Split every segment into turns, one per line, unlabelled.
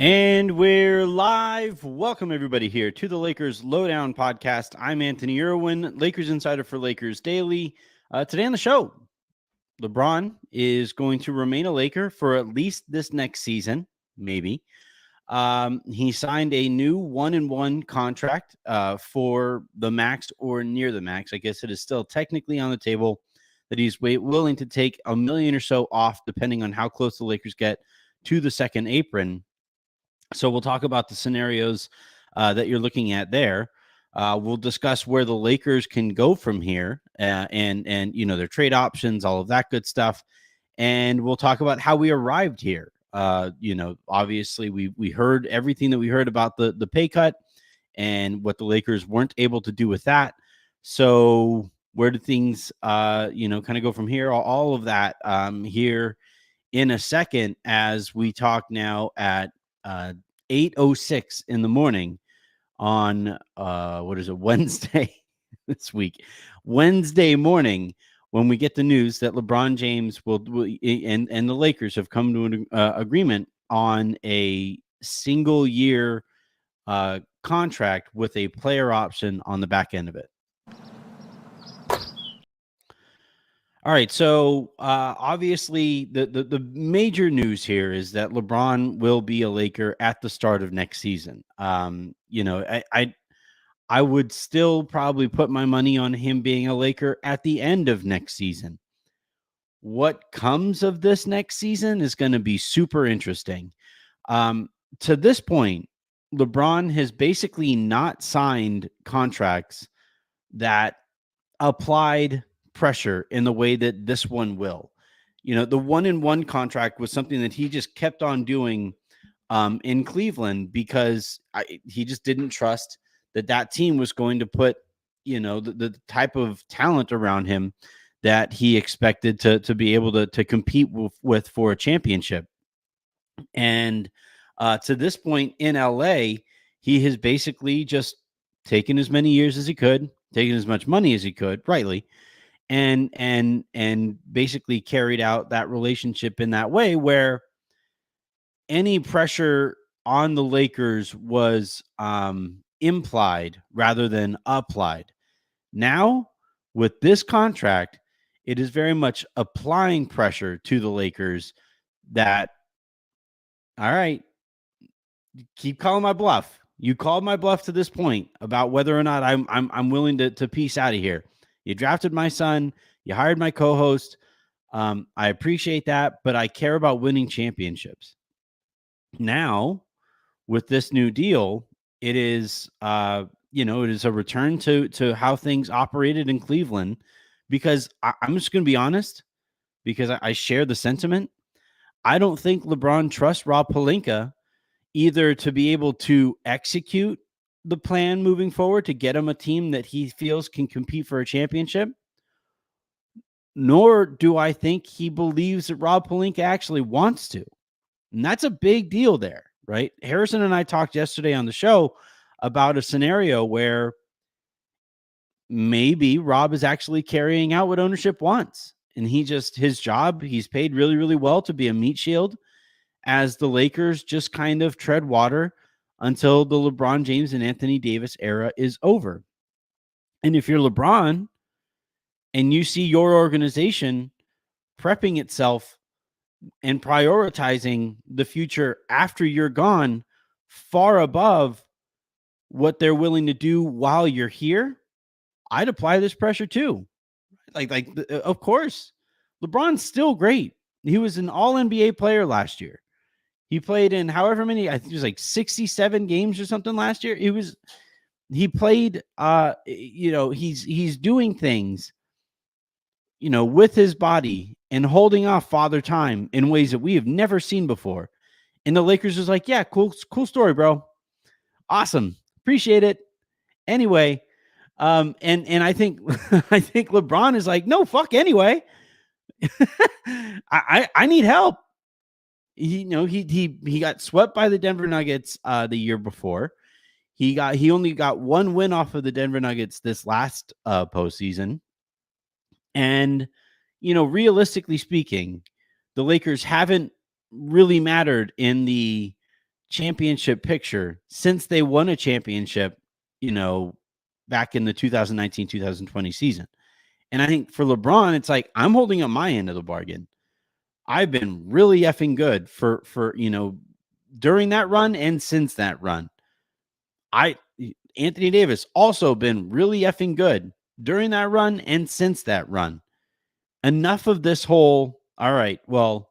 And we're live. Welcome, everybody, here to the Lakers Lowdown Podcast. I'm Anthony Irwin, Lakers Insider for Lakers Daily. Today on the show, LeBron is going to remain a Laker for at least this next season, maybe. He signed a new 1-1 contract for the max or near the max. I guess it is still technically on the table that he's willing to take $1 million or so off, depending on how close the Lakers get to the second apron. So we'll talk about the scenarios that you're looking at there. We'll discuss where the Lakers can go from here, and their trade options, all of that good stuff, and we'll talk about how we arrived here. Obviously we heard everything that we heard about the pay cut and what the Lakers weren't able to do with that. So where do things kind of go from here? All of that here in a second as we talk now at 8:06 in the morning on Wednesday this week, Wednesday morning, when we get the news that LeBron James will and the Lakers have come to an agreement on a single year contract with a player option on the back end of it. All right, so obviously the major news here is that LeBron will be a Laker at the start of next season. I would still probably put my money on him being a Laker at the end of next season. What comes of this next season is going to be super interesting. To this point, LeBron has basically not signed contracts that applied pressure in the way that this one will. The 1-1 contract was something that he just kept on doing in Cleveland because he just didn't trust that team was going to put, the type of talent around him that he expected to be able to compete with for a championship. And to this point in LA, he has basically just taken as many years as he could, taken as much money as he could, rightly, and basically carried out that relationship in that way where any pressure on the Lakers was implied rather than applied. Now, with this contract, it is very much applying pressure to the Lakers that, all right, keep calling my bluff. You called my bluff to this point about whether or not I'm willing to piece out of here. You drafted my son. You hired my co-host. I appreciate that, but I care about winning championships. Now, with this new deal, it is, it is a return to how things operated in Cleveland. Because I'm just going to be honest, because I share the sentiment. I don't think LeBron trusts Rob Pelinka either to be able to execute the plan moving forward to get him a team that he feels can compete for a championship, nor do I think he believes that Rob Pelinka actually wants to. And that's a big deal there, right? Harrison and I talked yesterday on the show about a scenario where maybe Rob is actually carrying out what ownership wants. And his job, he's paid really, really well to be a meat shield as the Lakers just kind of tread water until the LeBron James and Anthony Davis era is over. And if you're LeBron and you see your organization prepping itself and prioritizing the future after you're gone far above what they're willing to do while you're here, I'd apply this pressure too. Of course, LeBron's still great. He was an all-NBA player last year. He played in however many, I think it was like 67 games or something last year. He played, he's doing things, with his body and holding off Father Time in ways that we have never seen before. And the Lakers was like, yeah, cool story, bro. Awesome. Appreciate it. Anyway, and I think I think LeBron is like, no, fuck anyway. I need help. He got swept by the Denver Nuggets the year before. He only got one win off of the Denver Nuggets this last postseason. And, realistically speaking, the Lakers haven't really mattered in the championship picture since they won a championship, back in the 2019-2020 season. And I think for LeBron, it's like, I'm holding up my end of the bargain. I've been really effing good for during that run and since that run. Anthony Davis also been really effing good during that run and since that run. Enough of this whole, all right, well,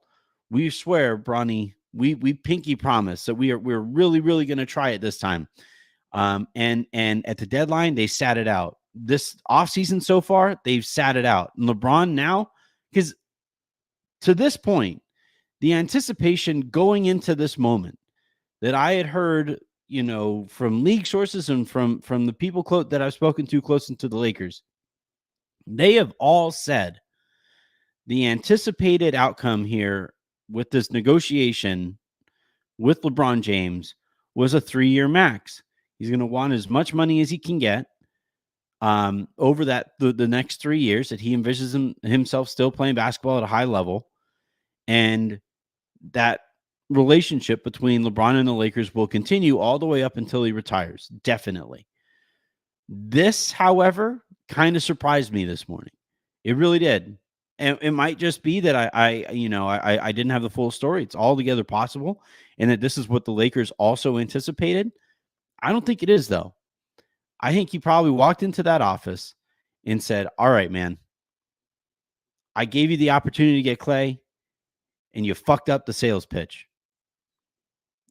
we swear, Bronny, we pinky promise that we're really, really going to try it this time. And at the deadline, they sat it out. This offseason so far, they've sat it out. And LeBron now, because to this point, the anticipation going into this moment that I had heard, from league sources and from the people that I've spoken to close into the Lakers, they have all said the anticipated outcome here with this negotiation with LeBron James was a 3-year max. He's going to want as much money as he can get over the next 3 years that he envisions himself still playing basketball at a high level. And that relationship between LeBron and the Lakers will continue all the way up until he retires. Definitely. This, however, kind of surprised me this morning. It really did. And it might just be that I didn't have the full story. It's altogether possible. And that this is what the Lakers also anticipated. I don't think it is, though. I think he probably walked into that office and said, all right, man, I gave you the opportunity to get Clay and you fucked up the sales pitch.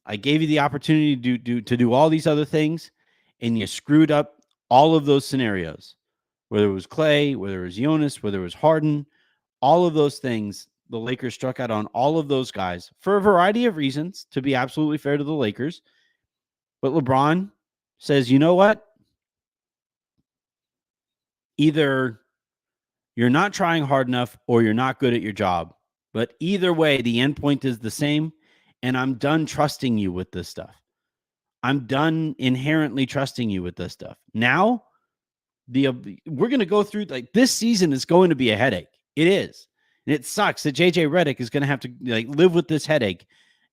I gave you the opportunity to do all these other things and you screwed up all of those scenarios, whether it was Clay, whether it was Jonas, whether it was Harden, all of those things. The Lakers struck out on all of those guys for a variety of reasons, to be absolutely fair to the Lakers. But LeBron says, you know what? Either you're not trying hard enough or you're not good at your job. But either way, the end point is the same. And I'm done trusting you with this stuff. I'm done inherently trusting you with this stuff. Now, we're going to go through, like, this season is going to be a headache. It is. And it sucks that JJ Redick is going to have to live with this headache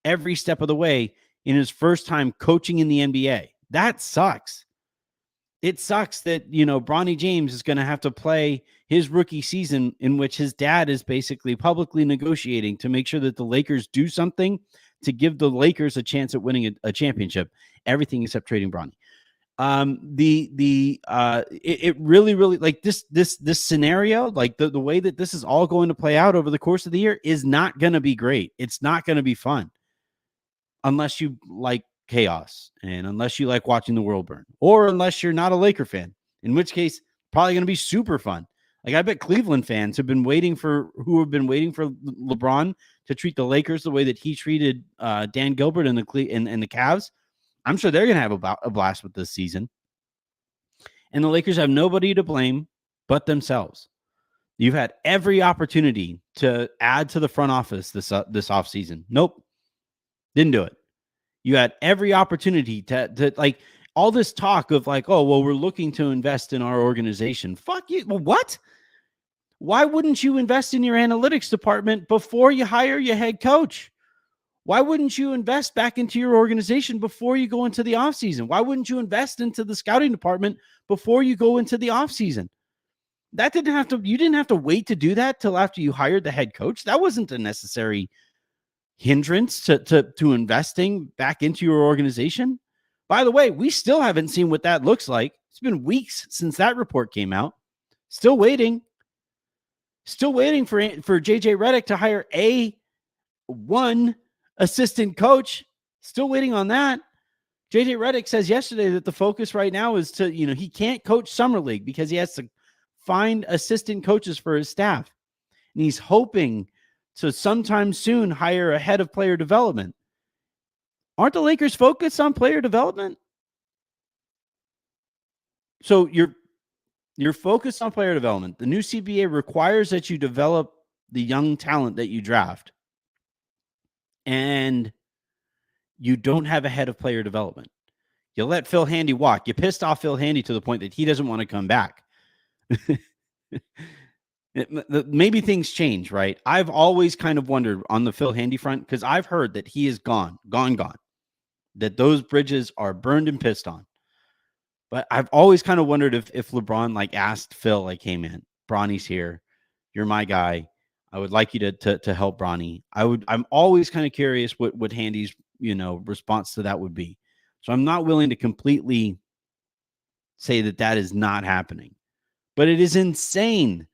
every step of the way in his first time coaching in the NBA. That sucks. It sucks that, Bronny James is going to have to play his rookie season in which his dad is basically publicly negotiating to make sure that the Lakers do something to give the Lakers a chance at winning a championship. Everything except trading Bronny. It really, really, like, this scenario, like the way that this is all going to play out over the course of the year is not going to be great. It's not going to be fun unless you like chaos and unless you like watching the world burn, or unless you're not a Laker fan, in which case probably going to be super fun. Like, I bet Cleveland fans who have been waiting for LeBron to treat the Lakers the way that he treated Dan Gilbert and the Cavs. I'm sure they're going to have a blast with this season. And the Lakers have nobody to blame but themselves. You've had every opportunity to add to the front office this offseason. Nope. Didn't do it. You had every opportunity to like, all this talk of like, oh, well, we're looking to invest in our organization. Fuck you. Well, what? Why wouldn't you invest in your analytics department before you hire your head coach? Why wouldn't you invest back into your organization before you go into the offseason? Why wouldn't you invest into the scouting department before you go into the offseason? You didn't have to wait to do that till after you hired the head coach. That wasn't a necessary hindrance to investing back into your organization. By the way, we still haven't seen what that looks like. It's been weeks since that report came out. Still waiting for JJ Redick to hire one assistant coach. Still waiting on that. JJ Redick says yesterday that the focus right now is to, he can't coach Summer League because he has to find assistant coaches for his staff. And he's hoping to sometime soon hire a head of player development. Aren't the Lakers focused on player development? So you're focused on player development. The new CBA requires that you develop the young talent that you draft. And you don't have a head of player development. You let Phil Handy walk. You pissed off Phil Handy to the point that he doesn't want to come back. Maybe things change, right? I've always kind of wondered on the Phil Handy front, because I've heard that he is gone. that those bridges are burned and pissed on. But I've always kind of wondered if LeBron like asked Phil, like, hey man, Bronny's here. You're my guy. I would like you to help Bronny. I'm always kind of curious what Handy's, response to that would be. So I'm not willing to completely say that is not happening. But it is insane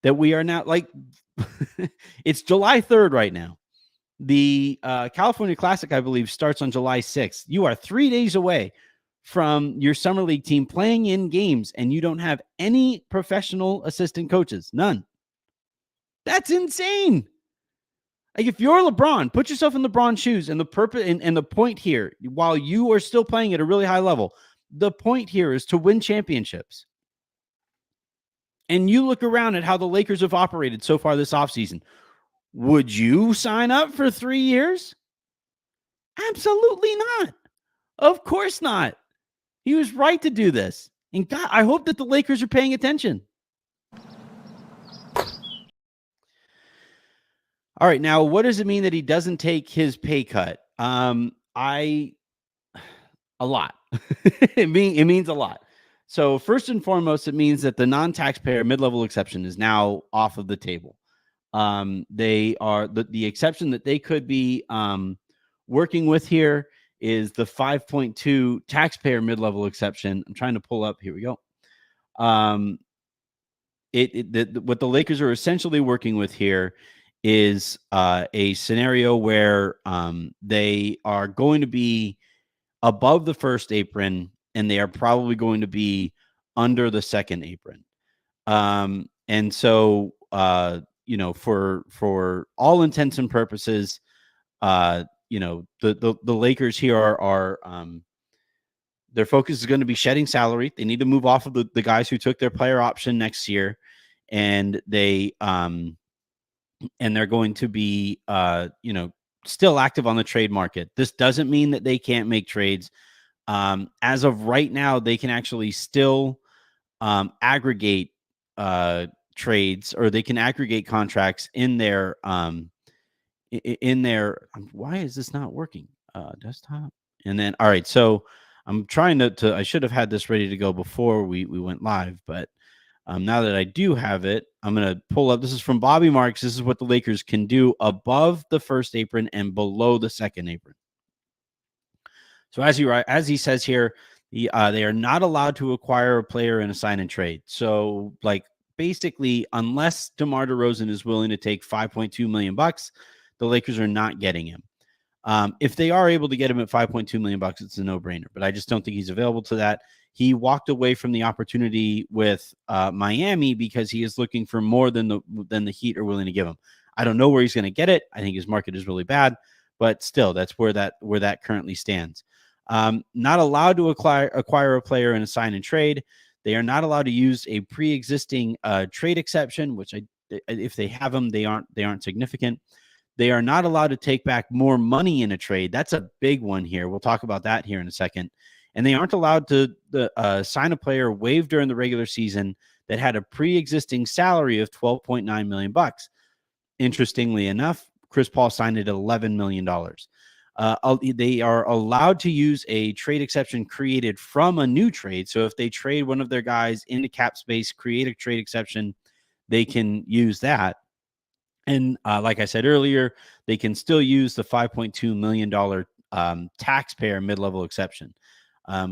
that we are now like it's July 3rd right now. The California Classic, I believe, starts on July 6th. You are 3 days away from your summer league team playing in games, and you don't have any professional assistant coaches. None. That's insane. Like, if you're LeBron, put yourself in LeBron's shoes, and the purpose and the point here, while you are still playing at a really high level, the point here is to win championships. And you look around at how the Lakers have operated so far this offseason. Would you sign up for 3 years? Absolutely not. Of course not. He was right to do this. And God, I hope that the Lakers are paying attention. All right, now what does it mean that he doesn't take his pay cut? A lot. It means a lot. So first and foremost, it means that the non-taxpayer mid-level exception is now off of the table. They are the exception that they could be working with here is the 5.2 taxpayer mid-level exception. I'm trying to pull up. Here we go. What the Lakers are essentially working with here is a scenario where they are going to be above the first apron, and they are probably going to be under the second apron. And so, for all intents and purposes, the Lakers here are their focus is going to be shedding salary. They need to move off of the guys who took their player option next year, and they're going to be, still active on the trade market. This doesn't mean that they can't make trades. As of right now, they can actually still aggregate trades, or they can aggregate contracts in their why is this not working? Desktop. And then, all right. So I'm trying to I should have had this ready to go before we went live, but now that I do have it, I'm going to pull up. This is from Bobby Marks. This is what the Lakers can do above the first apron and below the second apron. So as he says here, they are not allowed to acquire a player in a sign and trade. So, like, basically, unless DeMar DeRozan is willing to take $5.2 million, the Lakers are not getting him. If they are able to get him at $5.2 million, it's a no-brainer. But I just don't think he's available to that. He walked away from the opportunity with Miami because he is looking for more than the Heat are willing to give him. I don't know where he's going to get it. I think his market is really bad, but still, that's where that currently stands. Not allowed to acquire a player in a sign and trade. They are not allowed to use a pre-existing trade exception, which if they have them, they aren't significant. They are not allowed to take back more money in a trade. That's a big one here. We'll talk about that here in a second. And they aren't allowed to sign a player waived during the regular season that had a pre-existing salary of $12.9 million. Interestingly enough, Chris Paul signed it at $11 million. They are allowed to use a trade exception created from a new trade. So if they trade one of their guys into cap space, create a trade exception, they can use that. And like I said earlier, they can still use the $5.2 million taxpayer mid-level exception.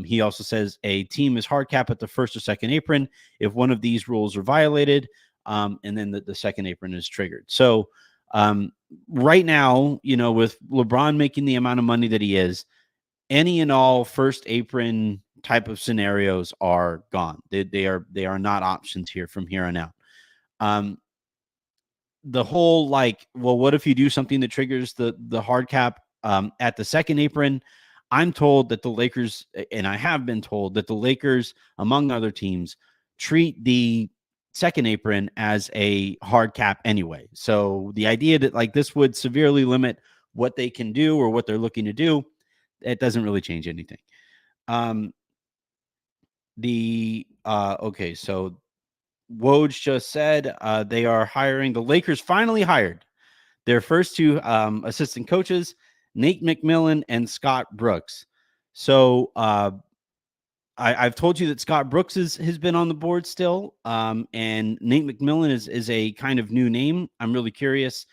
He also says a team is hard cap at the first or second apron if one of these rules are violated, and then the second apron is triggered. So right now, with LeBron making the amount of money that he is, any and all first apron type of scenarios are gone. They are not options here from here on out. The whole what if you do something that triggers the hard cap at the second apron? I'm told that the Lakers, and I have been told that the Lakers, among other teams, treat the second apron as a hard cap anyway. So the idea that this would severely limit what they can do or what they're looking to do, it doesn't really change anything. Okay, so Woj just said they are hiring. The Lakers finally hired their first two assistant coaches, Nate McMillan and Scott Brooks. So I've told you that Scott Brooks has been on the board still, and Nate McMillan is a kind of new name. I'm really curious.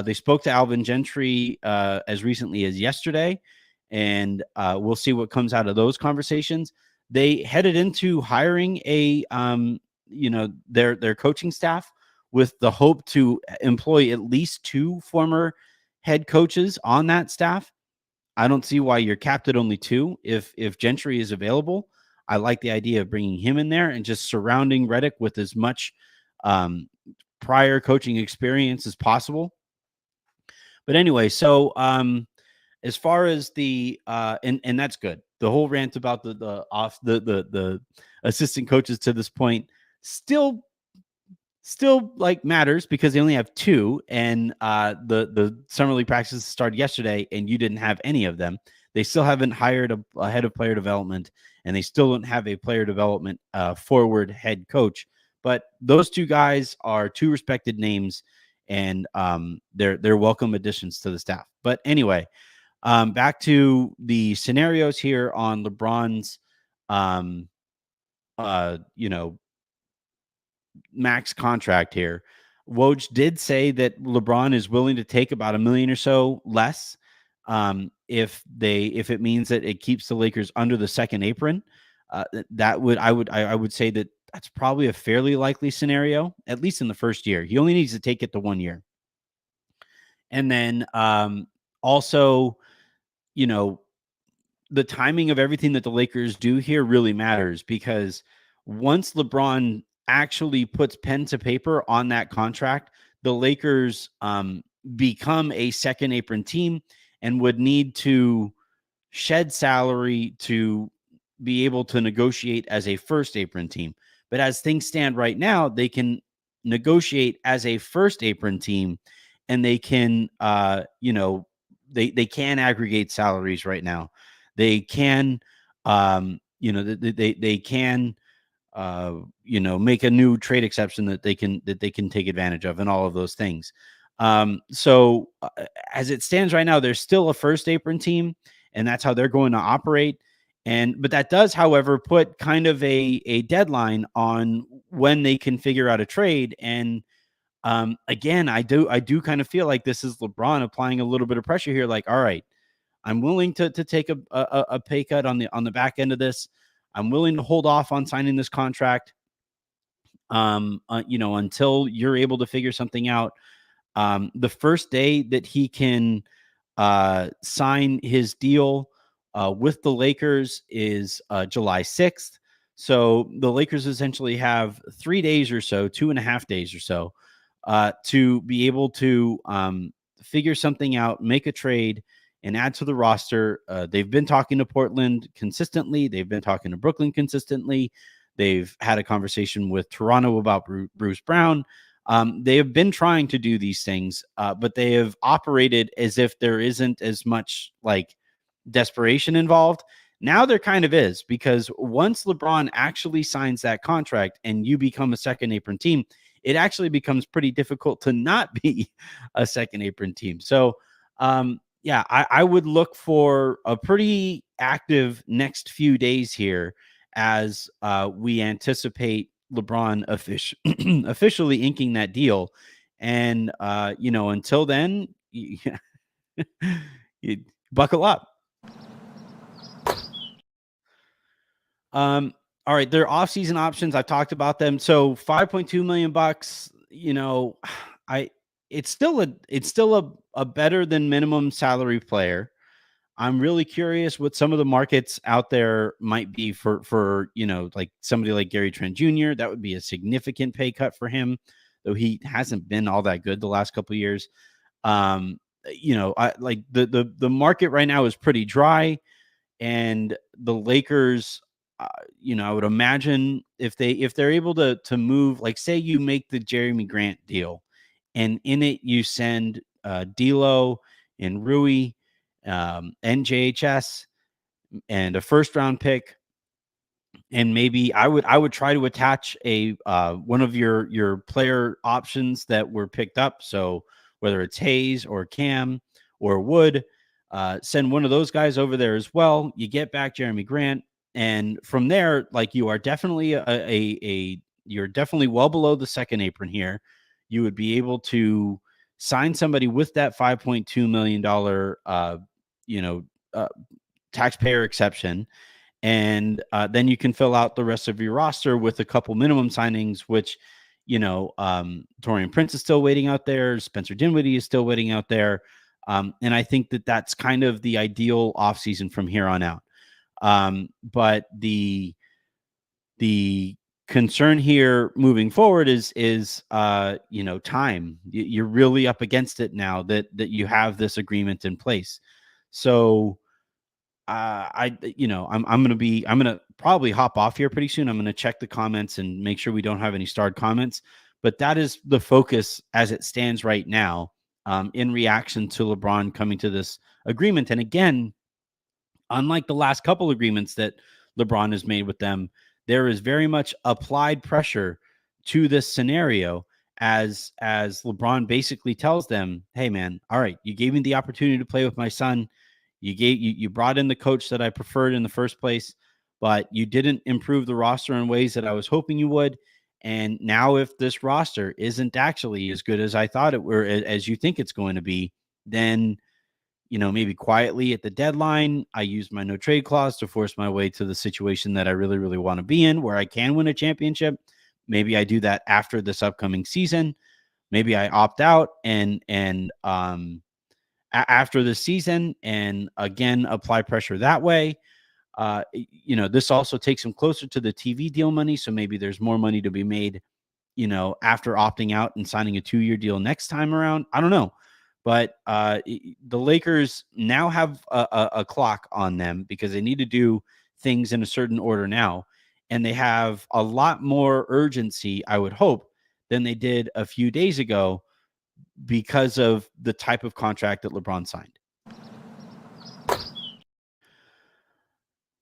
They spoke to Alvin Gentry as recently as yesterday, and we'll see what comes out of those conversations. They headed into hiring their coaching staff with the hope to employ at least 2 former head coaches on that staff. I don't see why you're capped at only 2 if Gentry is available. I like the idea of bringing him in there and just surrounding Reddick with as much um, prior coaching experience as possible. But anyway, so as far as the and that's good. The whole rant about the assistant coaches to this point still like matters because they only have 2, and the summer league practices started yesterday and you didn't have any of them. They still haven't hired a head of player development, and they still don't have a player development forward head coach. But those 2 guys are 2 respected names, and they're welcome additions to the staff. But anyway, back to the scenarios here on LeBron's you know, max contract here. Woj did say that LeBron is willing to take about $1 million or so less if it means that it keeps the Lakers under the second apron. I would say that that's probably a fairly likely scenario, at least in the first year. He only needs to take it to 1 year. And then also, you know, the timing of everything that the Lakers do here really matters, because once LeBron actually puts pen to paper on that contract, the Lakers become a second apron team and would need to shed salary to be able to negotiate as a first apron team. But as things stand right now, they can negotiate as a first apron team, and they can they can aggregate salaries right now. They can they can make a new trade exception that they can take advantage of, and all of those things. So as it stands right now, there's still a first apron team, and that's how they're going to operate. But that does, however, put kind of a deadline on when they can figure out a trade. And again, I do kind of feel like this is LeBron applying a little bit of pressure here. Like, all right, I'm willing to take a pay cut on the back end of this. I'm willing to hold off on signing this contract, until you're able to figure something out. The first day that he can sign his deal with the Lakers is July 6th. So the Lakers essentially have 3 days or so, 2.5 days or so, to be able to figure something out, make a trade, and add to the roster. They've been talking to Portland consistently. They've been talking to Brooklyn consistently. They've had a conversation with Toronto about Bruce Brown. They have been trying to do these things, but they have operated as if there isn't as much like desperation involved. Now there kind of is, because once LeBron actually signs that contract and you become a second apron team, it actually becomes pretty difficult to not be a second apron team. So, I would look for a pretty active next few days here as we anticipate LeBron officially inking that deal. And, until then, you buckle up. All right, their offseason options, I've talked about them. So $5.2 million, it's still a better than minimum salary player. I'm really curious what some of the markets out there might be for like somebody like Gary Trent Jr. That would be a significant pay cut for him, though he hasn't been all that good the last couple of years. I like the market right now is pretty dry, and the Lakers, I would imagine if they're able to move, like say you make the Jeremy Grant deal, and in it you send D'Lo and Rui, NJHS, and a first round pick, and maybe I would try to attach a one of your player options that were picked up. So whether it's Hayes or Cam or Wood, Send one of those guys over there as well. You get back Jeremy Grant, and from there, like, you are definitely you're definitely well below the second apron here. You would be able to sign somebody with that $5.2 million, you know, uh, taxpayer exception. And then you can fill out the rest of your roster with a couple minimum signings, which, Torian Prince is still waiting out there. Spencer Dinwiddie is still waiting out there. And I think that that's kind of the ideal offseason from here on out. But the concern here moving forward is time. You're really up against it now that you have this agreement in place. So I'm gonna probably hop off here pretty soon. I'm gonna check the comments and make sure we don't have any starred comments. But that is the focus as it stands right now, in reaction to LeBron coming to this agreement. And again, unlike the last couple agreements that LeBron has made with them, there is very much applied pressure to this scenario as LeBron basically tells them, "Hey man, all right, you gave me the opportunity to play with my son. You brought in the coach that I preferred in the first place, but you didn't improve the roster in ways that I was hoping you would. And now if this roster isn't actually as good as I thought it were, as you think it's going to be, then maybe quietly at the deadline, I use my no trade clause to force my way to the situation that I really, really want to be in, where I can win a championship. Maybe I do that after this upcoming season. Maybe I opt out after the season and again apply pressure that way. This also takes him closer to the TV deal money, so maybe there's more money to be made, after opting out and signing a 2-year deal next time around. I don't know. But the Lakers now have a clock on them because they need to do things in a certain order now. And they have a lot more urgency, I would hope, than they did a few days ago because of the type of contract that LeBron signed.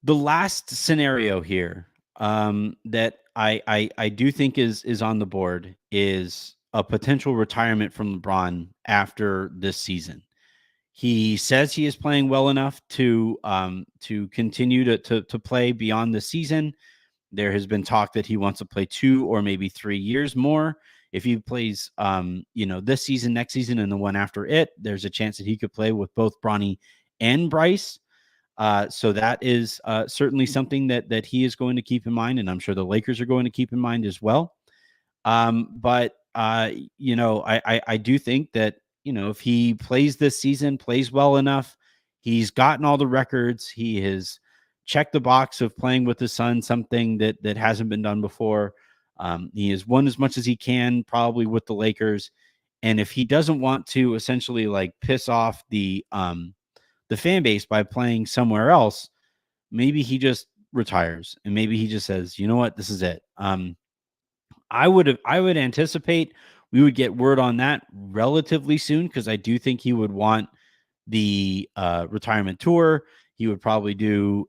The last scenario here, that I do think is on the board is a potential retirement from LeBron after this season. He says he is playing well enough to continue to play beyond the season. There has been talk that he wants to play 2 or maybe 3 years more. If he plays, this season, next season, and the one after it, there's a chance that he could play with both Bronny and Bryce. So that is certainly something that he is going to keep in mind, and I'm sure the Lakers are going to keep in mind as well. But I do think that, if he plays this season, plays well enough, he's gotten all the records, he has checked the box of playing with his son, something that hasn't been done before. He has won as much as he can, probably with the Lakers. And if he doesn't want to essentially like piss off the fan base by playing somewhere else, maybe he just retires and maybe he just says, you know what, this is it. I would anticipate we would get word on that relatively soon, because I do think he would want the retirement tour. He would probably do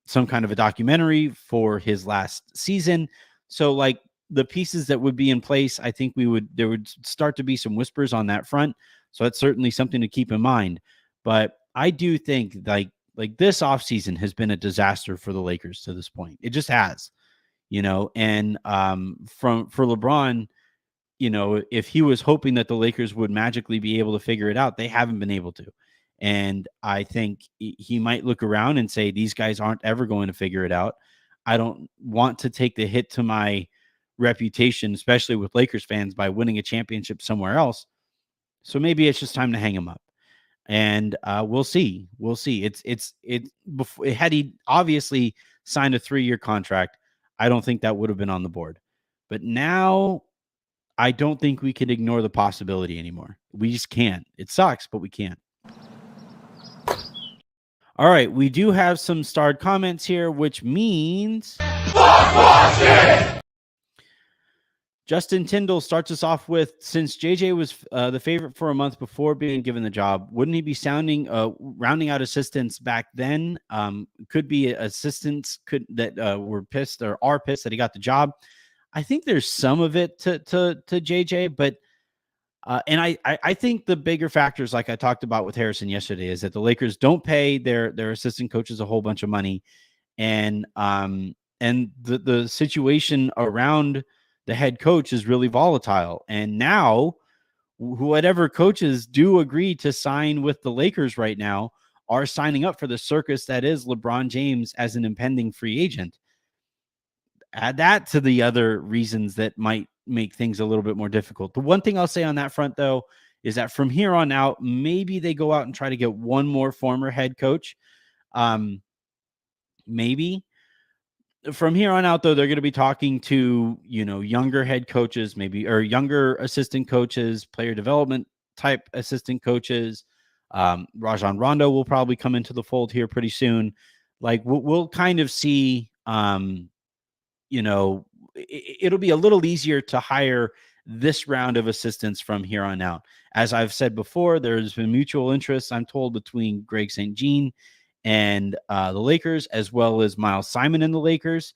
some kind of a documentary for his last season. So like the pieces that would be in place, I think there would start to be some whispers on that front. So that's certainly something to keep in mind. But I do think like this offseason has been a disaster for the Lakers to this point. It just has. And for LeBron, if he was hoping that the Lakers would magically be able to figure it out, they haven't been able to. And I think he might look around and say, these guys aren't ever going to figure it out. I don't want to take the hit to my reputation, especially with Lakers fans, by winning a championship somewhere else. So maybe it's just time to hang him up. And we'll see. We'll see. Had he obviously signed a 3-year contract, I don't think that would have been on the board. But now I don't think we can ignore the possibility anymore. We just can't. It sucks, but we can't. All right. We do have some starred comments here, which means Justin Tyndall starts us off with, since JJ was the favorite for a month before being given the job, wouldn't he be rounding out assistants back then? Could be assistants that were pissed or are pissed that he got the job. I think there's some of it to JJ, but And I think the bigger factors, like I talked about with Harrison yesterday, is that the Lakers don't pay their assistant coaches a whole bunch of money, and the situation around the head coach is really volatile. And now, whatever coaches do agree to sign with the Lakers right now are signing up for the circus that is LeBron James as an impending free agent. Add that to the other reasons that might make things a little bit more difficult. The one thing I'll say on that front, though, is that from here on out, maybe they go out and try to get one more former head coach. Maybe from here on out, though, they're going to be talking to, younger head coaches, maybe, or younger assistant coaches, player development type assistant coaches. Rajon Rondo will probably come into the fold here pretty soon. Like we'll kind of see, it'll be a little easier to hire this round of assistants from here on out. As I've said before, there's been mutual interest, I'm told, between Greg St. Jean and the Lakers, as well as Miles Simon and the Lakers.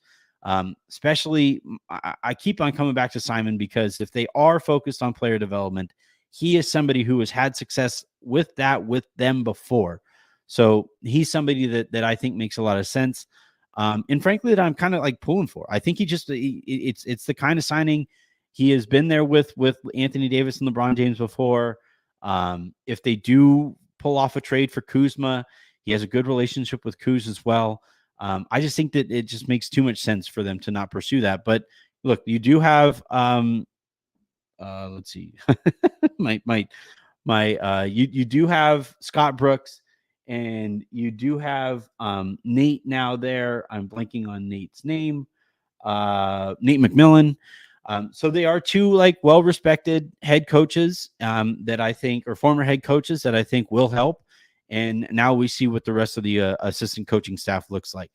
Especially, I keep on coming back to Simon because if they are focused on player development, he is somebody who has had success with them before. So he's somebody that I think makes a lot of sense. And frankly, that I'm kind of like pulling for. I think it's the kind of signing. He has been there with Anthony Davis and LeBron James before. If they do pull off a trade for Kuzma, he has a good relationship with Kuz as well. I just think that it just makes too much sense for them to not pursue that. But look, you do have let's see, you do have Scott Brooks, and you do have Nate now there. I'm blanking on Nate's name. Nate McMillan. So they are two like well-respected head coaches that I think, or former head coaches that I think will help. And now we see what the rest of the assistant coaching staff looks like.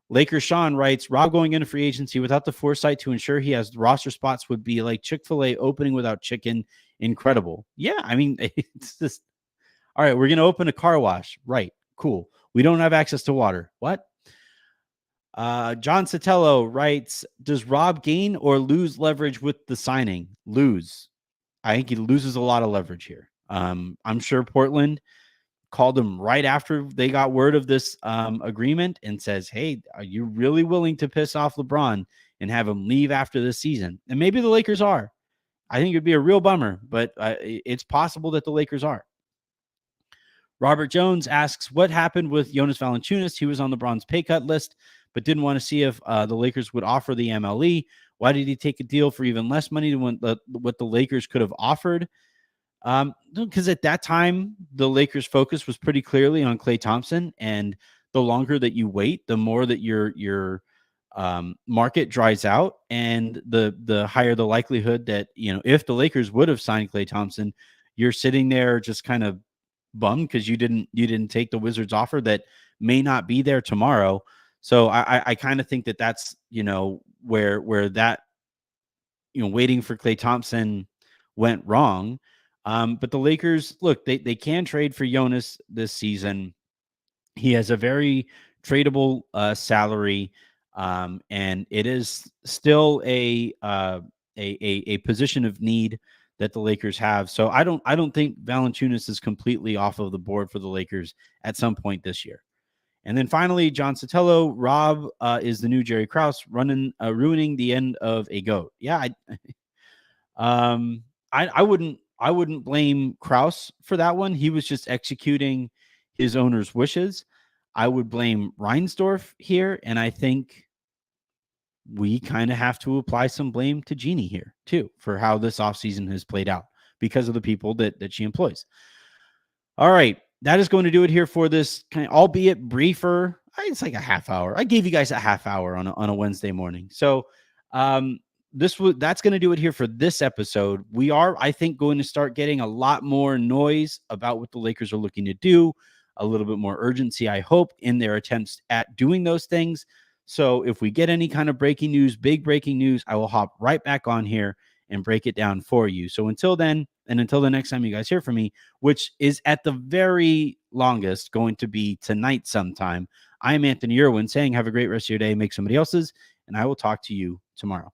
Lakers Sean writes, Rob going into free agency without the foresight to ensure he has roster spots would be like Chick-fil-A opening without chicken. Incredible. Yeah, I mean, it's just, all right, we're going to open a car wash. Right, cool. We don't have access to water. What? John Sotelo writes, does Rob gain or lose leverage with the signing? Lose. I think he loses a lot of leverage here. I'm sure Portland called him right after they got word of this agreement and says, hey, are you really willing to piss off LeBron and have him leave after this season? And maybe the Lakers are. I think it'd be a real bummer, but it's possible that the Lakers are. Robert Jones asks, what happened with Jonas Valanciunas? He was on LeBron's pay cut list, but didn't want to see if the Lakers would offer the MLE. Why did he take a deal for even less money than what the Lakers could have offered? Because at that time, the Lakers' focus was pretty clearly on Klay Thompson, and the longer that you wait, the more that your market dries out, and the higher the likelihood that, if the Lakers would have signed Klay Thompson, you're sitting there just kind of bummed because you didn't take the Wizards offer that may not be there tomorrow. So I kind of think that's where that waiting for Klay Thompson went wrong. But the Lakers, look, they can trade for Jonas this season. He has a very tradable salary, and it is still a position of need that the Lakers have. So I don't think Valanciunas is completely off of the board for the Lakers at some point this year. And then finally, John Sotelo, Rob is the new Jerry Krause, ruining the end of a GOAT. Yeah, I wouldn't blame Krause for that one. He was just executing his owner's wishes. I would blame Reinsdorf here, and I think we kind of have to apply some blame to Jeannie here too for how this offseason has played out because of the people that she employs. All right, that is going to do it here for this kind of, albeit briefer. It's like a half hour. I gave you guys a half hour on a Wednesday morning. So that's going to do it here for this episode. We are, I think, going to start getting a lot more noise about what the Lakers are looking to do, a little bit more urgency, I hope, in their attempts at doing those things. So if we get any kind of breaking news, big breaking news, I will hop right back on here and break it down for you. So until then, and until the next time you guys hear from me, which is at the very longest going to be tonight sometime, I'm Anthony Irwin saying have a great rest of your day, make somebody else's, and I will talk to you tomorrow.